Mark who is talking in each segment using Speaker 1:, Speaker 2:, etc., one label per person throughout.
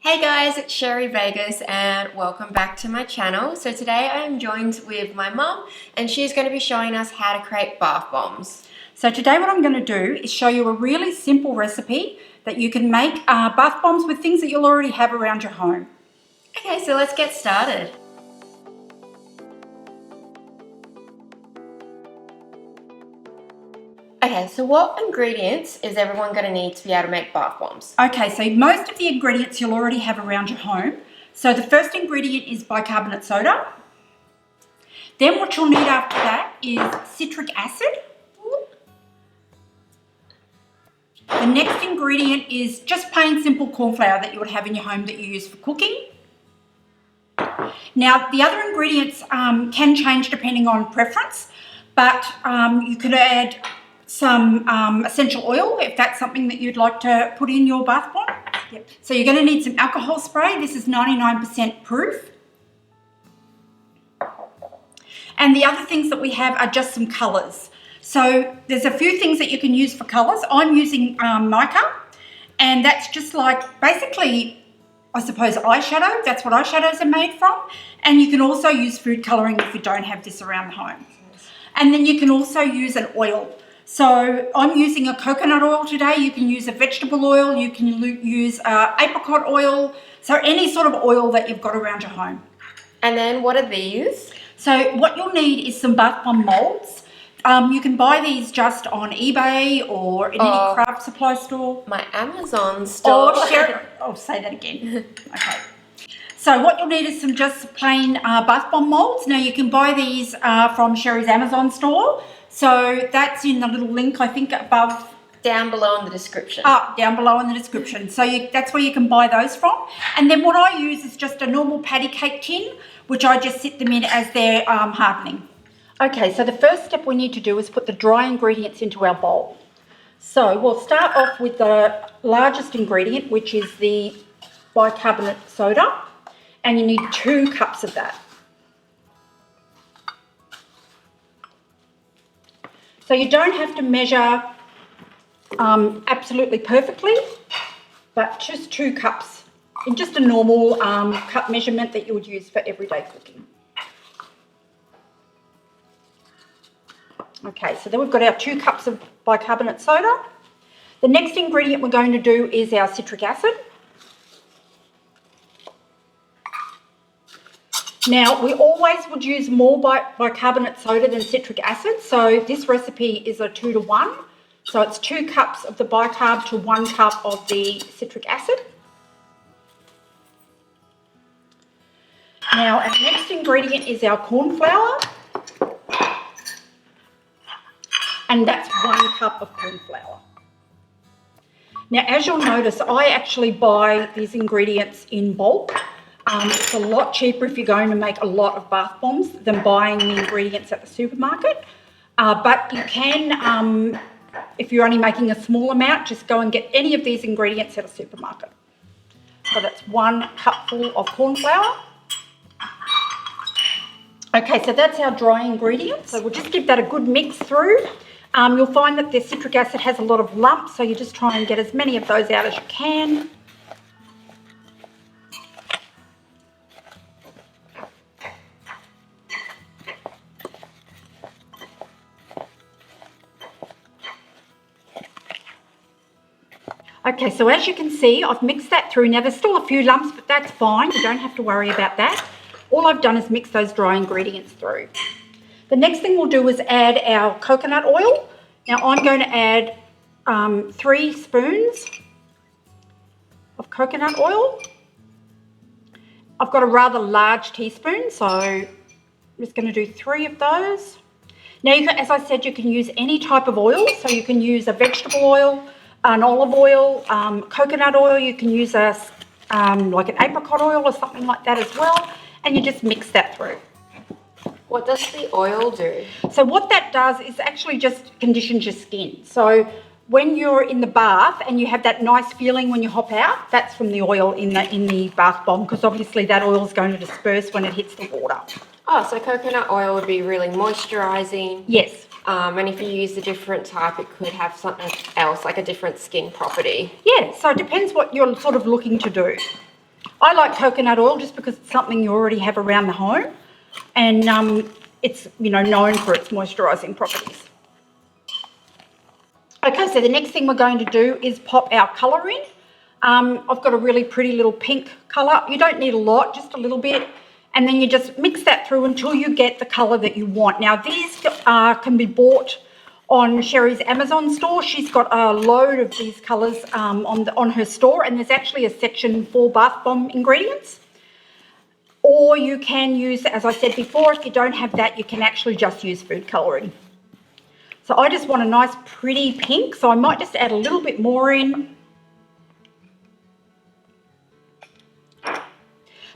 Speaker 1: Hey guys, it's Sheri Vegas and welcome back to my channel. So today I am joined with my mum and she's going to be showing us how to create bath bombs.
Speaker 2: So today what I'm going to do is show you a really simple recipe that you can make bath bombs with things that you'll already have around your home.
Speaker 1: Okay, so let's get started. Okay, so what ingredients is everyone going to need to be able to make bath bombs?
Speaker 2: Okay, so most of the ingredients you'll already have around your home. So the first ingredient is bicarbonate soda. Then what you'll need after that is citric acid. The next ingredient is just plain simple corn flour that you would have in your home that you use for cooking. Now the other ingredients can change depending on preference, but you could add some essential oil if that's something that you'd like to put in your bath bomb. Yep. So you're going to need some alcohol spray. This is 99% proof. And the other things that we have are just some colours. So there's a few things that you can use for colours. I'm using mica, and that's just like basically, I suppose, eyeshadow. That's what eyeshadows are made from. And you can also use food colouring if you don't have this around home. And then you can also use an oil. So I'm using a coconut oil today. You can use a vegetable oil. You can use apricot oil. So any sort of oil that you've got around your home.
Speaker 1: And then what are these?
Speaker 2: So what you'll need is some bath bomb molds. You can buy these just on eBay or in any craft supply store.
Speaker 1: My Amazon store.
Speaker 2: I'll say that again. Okay. So what you'll need is some just plain bath bomb molds. Now you can buy these from Sheri's Amazon store. So that's in the little link, I think, above.
Speaker 1: Down below in the description.
Speaker 2: Down below in the description. So that's where you can buy those from. And then what I use is just a normal patty cake tin, which I just sit them in as they're hardening. Okay, so the first step we need to do is put the dry ingredients into our bowl. So we'll start off with the largest ingredient, which is the bicarbonate soda. And you need 2 cups of that. So you don't have to measure absolutely perfectly, but just 2 cups in just a normal cup measurement that you would use for everyday cooking. Okay, so then we've got our 2 cups of bicarbonate soda. The next ingredient we're going to do is our citric acid. Now, we always would use more bicarbonate soda than citric acid, so this recipe is a 2 to 1. So it's 2 cups of the bicarb to 1 cup of the citric acid. Now, our next ingredient is our corn flour, and that's 1 cup of corn flour. Now, as you'll notice, I actually buy these ingredients in bulk. It's a lot cheaper if you're going to make a lot of bath bombs than buying the ingredients at the supermarket. But you can, if you're only making a small amount, just go and get any of these ingredients at a supermarket. So that's 1 cupful of corn flour. Okay, so that's our dry ingredients. So we'll just give that a good mix through. You'll find that the citric acid has a lot of lumps, so you just try and get as many of those out as you can. Okay, so as you can see, I've mixed that through. Now, there's still a few lumps, but that's fine. You don't have to worry about that. All I've done is mix those dry ingredients through. The next thing we'll do is add our coconut oil. Now, I'm going to add 3 spoons of coconut oil. I've got a rather large teaspoon, so I'm just going to do 3 of those. Now, as I said, you can use any type of oil. So you can use a vegetable oil, an olive oil, coconut oil. You can use like an apricot oil or something like that as well, and you just mix that through.
Speaker 1: What does the oil do? So
Speaker 2: what that does is actually just conditions your skin. So when you're in the bath and you have that nice feeling when you hop out, that's from the oil in the bath bomb, because obviously that oil is going to disperse when it hits the water.
Speaker 1: Oh, so coconut oil would be really moisturising.
Speaker 2: Yes.
Speaker 1: And if you use a different type, it could have something else, like a different skin property.
Speaker 2: Yeah, so it depends what you're sort of looking to do. I like coconut oil just because it's something you already have around the home, and it's, you know, known for its moisturising properties. Okay, so the next thing we're going to do is pop our colour in. I've got a really pretty little pink colour. You don't need a lot, just a little bit. And then you just mix that through until you get the colour that you want. Now, these can be bought on Sheri's Amazon store. She's got a load of these colours on her store, and there's actually a section for bath bomb ingredients. Or you can use, as I said before, if you don't have that, you can actually just use food colouring. So I just want a nice pretty pink, so I might just add a little bit more in.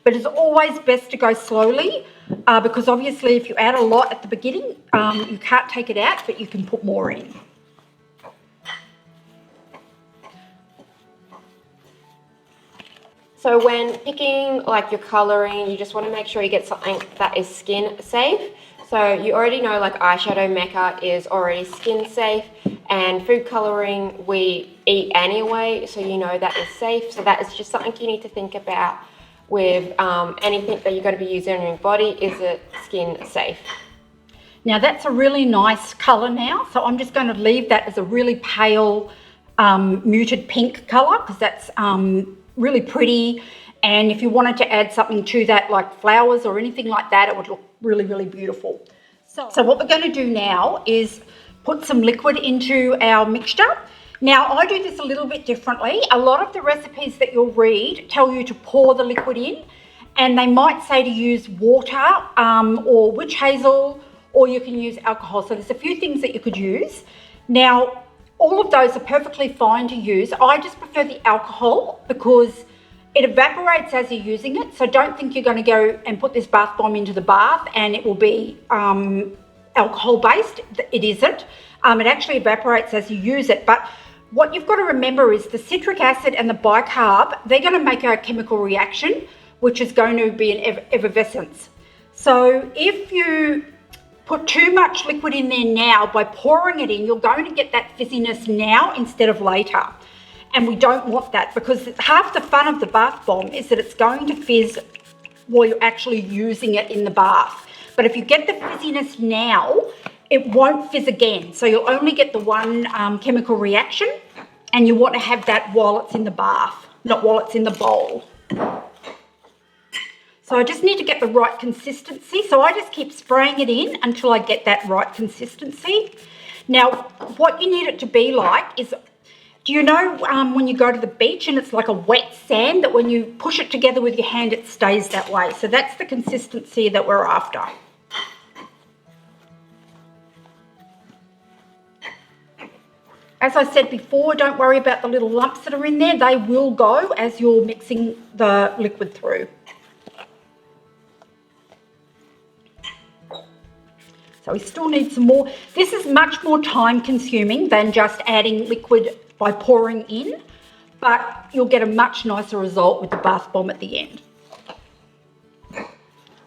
Speaker 2: But it's always best to go slowly because obviously if you add a lot at the beginning, you can't take it out, but you can put more in.
Speaker 1: So when picking like your colouring, you just want to make sure you get something that is skin safe. So you already know like eyeshadow mecca is already skin safe, and food colouring we eat anyway, so you know that is safe. So that is just something you need to think about with anything that you're going to be using on your body. Is it skin safe?
Speaker 2: Now that's a really nice colour now, so I'm just going to leave that as a really pale muted pink colour because that's really pretty. And if you wanted to add something to that like flowers or anything like that, it would look really, really beautiful. So what we're going to do now is put some liquid into our mixture. Now, I do this a little bit differently. A lot of the recipes that you'll read tell you to pour the liquid in, and they might say to use water or witch hazel, or you can use alcohol. So there's a few things that you could use. Now, all of those are perfectly fine to use. I just prefer the alcohol because it evaporates as you're using it. So don't think you're going to go and put this bath bomb into the bath and it will be alcohol based. It isn't. It actually evaporates as you use it. But what you've got to remember is the citric acid and the bicarb, they're going to make a chemical reaction, which is going to be an effervescence. So if you put too much liquid in there now, by pouring it in, you're going to get that fizziness now instead of later. And we don't want that because half the fun of the bath bomb is that it's going to fizz while you're actually using it in the bath. But if you get the fizziness now, it won't fizz again. So you'll only get the one chemical reaction, and you want to have that while it's in the bath, not while it's in the bowl. So I just need to get the right consistency. So I just keep spraying it in until I get that right consistency. Now, what you need it to be like is, do you know when you go to the beach and it's like a wet sand that when you push it together with your hand, it stays that way? So that's the consistency that we're after. As I said before, don't worry about the little lumps that are in there. They will go as you're mixing the liquid through. So we still need some more. This is much more time consuming than just adding liquid by pouring in, but you'll get a much nicer result with the bath bomb at the end.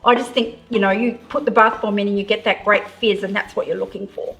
Speaker 2: I just think, you know, you put the bath bomb in and you get that great fizz, and that's what you're looking for.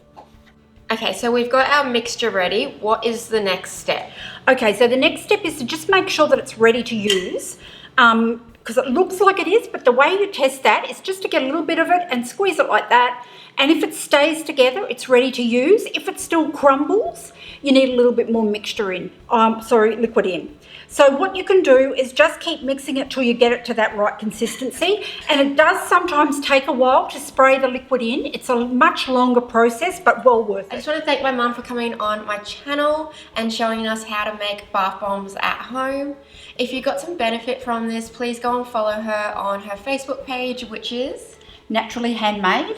Speaker 1: Okay, so we've got our mixture ready. What is the next step?
Speaker 2: Okay, so the next step is to just make sure that it's ready to use, because it looks like it is, but the way you test that is just to get a little bit of it and squeeze it like that. And if it stays together, it's ready to use. If it still crumbles, you need a little bit more mixture in, liquid in. So what you can do is just keep mixing it till you get it to that right consistency. And it does sometimes take a while to spray the liquid in. It's a much longer process, but well worth it.
Speaker 1: I just want to thank my mum for coming on my channel and showing us how to make bath bombs at home. If you got some benefit from this, please go and follow her on her Facebook page, which is
Speaker 2: Naturally Handmade.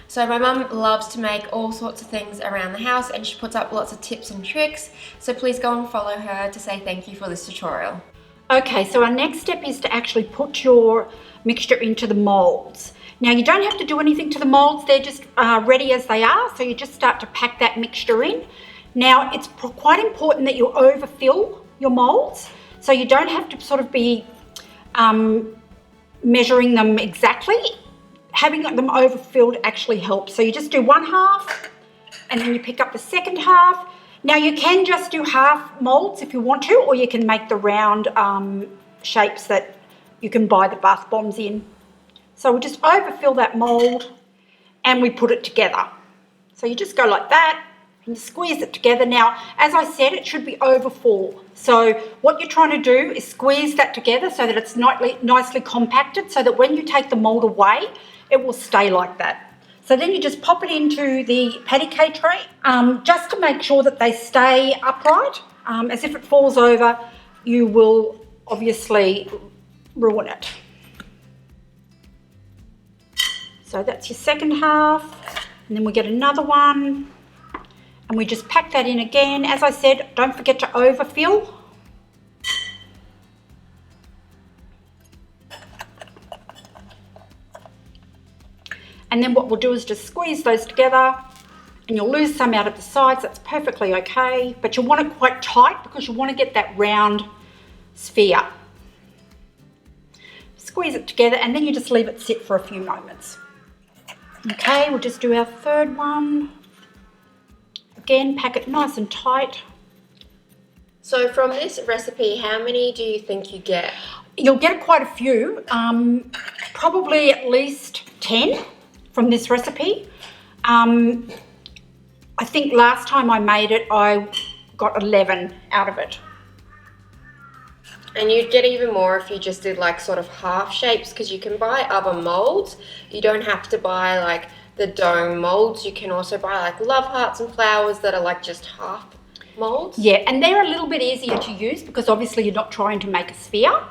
Speaker 1: So my mum loves to make all sorts of things around the house, and she puts up lots of tips and tricks. So please go and follow her to say thank you for this tutorial.
Speaker 2: Okay, so our next step is to actually put your mixture into the molds. Now you don't have to do anything to the molds, they're just ready as they are. So you just start to pack that mixture in. Now it's quite important that you overfill your molds. So you don't have to sort of be measuring them exactly. Having them overfilled actually helps. So you just do one half and then you pick up the second half. Now you can just do half molds if you want to, or you can make the round shapes that you can buy the bath bombs in. So we just overfill that mould and we put it together. So you just go like that and you squeeze it together. Now, as I said, it should be over 4. So what you're trying to do is squeeze that together so that it's nicely compacted, so that when you take the mould away, it will stay like that. So then you just pop it into the patty cake tray, just to make sure that they stay upright. As if it falls over, you will obviously ruin it. So that's your second half, and then we get another one, and we just pack that in again. As I said, don't forget to overfill. And then what we'll do is just squeeze those together, and you'll lose some out of the sides. That's perfectly okay, but you want it quite tight because you want to get that round sphere. Squeeze it together, and then you just leave it sit for a few moments. Okay, we'll just do our third one. Again, pack it nice and tight.
Speaker 1: So from this recipe, how many do you think you get?
Speaker 2: You'll get quite a few, probably at least 10 from this recipe. I think last time I made it, I got 11 out of it.
Speaker 1: And you'd get even more if you just did like sort of half shapes, because you can buy other molds. You don't have to buy like the dome molds. You can also buy like love hearts and flowers that are like just half molds.
Speaker 2: Yeah, and they're a little bit easier to use because obviously you're not trying to make a sphere.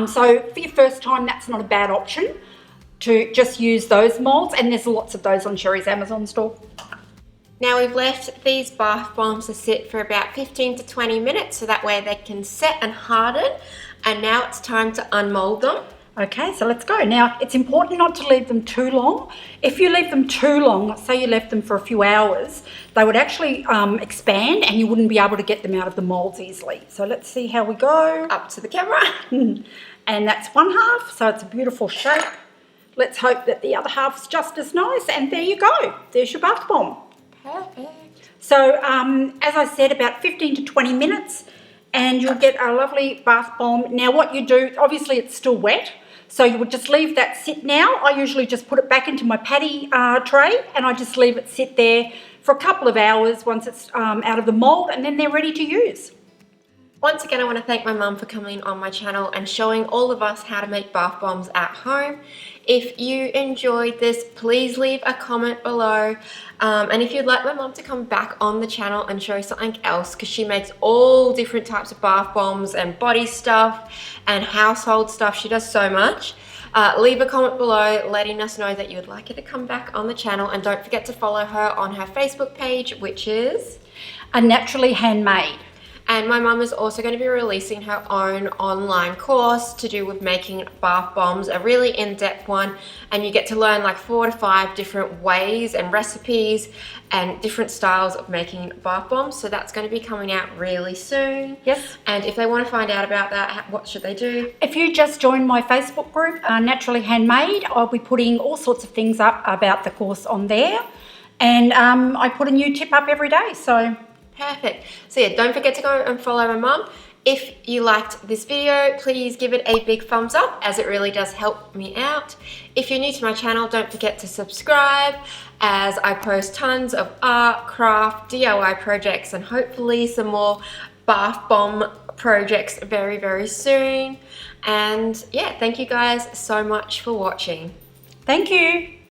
Speaker 2: So for your first time, that's not a bad option to just use those molds, and there's lots of those on Sheri's Amazon store.
Speaker 1: Now we've left these bath bombs to sit for about 15 to 20 minutes so that way they can set and harden, and now it's time to unmold them.
Speaker 2: Okay, so let's go. Now, it's important not to leave them too long. If you leave them too long, let's say you left them for a few hours, they would actually expand and you wouldn't be able to get them out of the molds easily. So let's see how we go.
Speaker 1: Up to the camera.
Speaker 2: And that's one half, so it's a beautiful shape. Let's hope that the other half's just as nice, and there you go. There's your bath bomb.
Speaker 1: Perfect.
Speaker 2: So, as I said, about 15 to 20 minutes, and you'll get a lovely bath bomb. Now, what you do, obviously it's still wet, so you would just leave that sit now. I usually just put it back into my patty tray, and I just leave it sit there for a couple of hours once it's out of the mould, and then they're ready to use.
Speaker 1: Once again, I want to thank my mum for coming on my channel and showing all of us how to make bath bombs at home. If you enjoyed this, please leave a comment below. And if you'd like my mum to come back on the channel and show something else, because she makes all different types of bath bombs and body stuff and household stuff, she does so much. Leave a comment below letting us know that you would like her to come back on the channel, and don't forget to follow her on her Facebook page, which is
Speaker 2: A Naturally Handmade.
Speaker 1: And my mum is also going to be releasing her own online course to do with making bath bombs, a really in-depth one, and you get to learn like 4 to 5 different ways and recipes and different styles of making bath bombs. So that's going to be coming out really soon.
Speaker 2: Yes.
Speaker 1: And if they want to find out about that, what should they do?
Speaker 2: If you just join my Facebook group, Naturally Handmade, I'll be putting all sorts of things up about the course on there, and I put a new tip up every day, so...
Speaker 1: Perfect. So yeah, don't forget to go and follow my mum. If you liked this video, please give it a big thumbs up, as it really does help me out. If you're new to my channel, don't forget to subscribe, as I post tons of art, craft, DIY projects, and hopefully some more bath bomb projects very, very soon. And yeah, thank you guys so much for watching.
Speaker 2: Thank you.